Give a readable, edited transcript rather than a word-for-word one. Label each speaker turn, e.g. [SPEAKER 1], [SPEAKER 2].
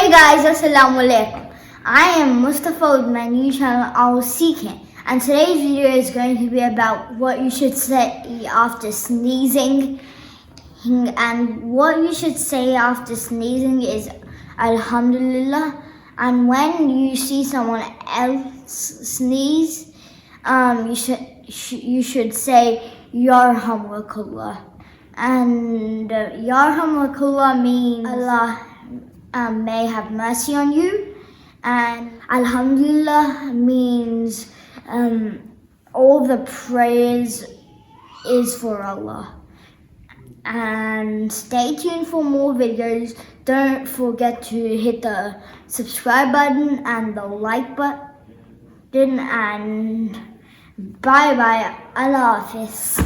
[SPEAKER 1] Hey guys, Assalamualaikum. I am Mustafa with my new channel CK, and today's video is going to be about what you should say after sneezing. And what you should say after sneezing is Alhamdulilah. And when you see someone else sneeze, you should say YarhumukAllah. And YarhumukAllah means Allah may have mercy on you, and Alhamdulilah means all the praise is for Allah. And stay tuned for more videos. Don't forget to hit the subscribe button and the like button, and bye bye. Allah Hafiz.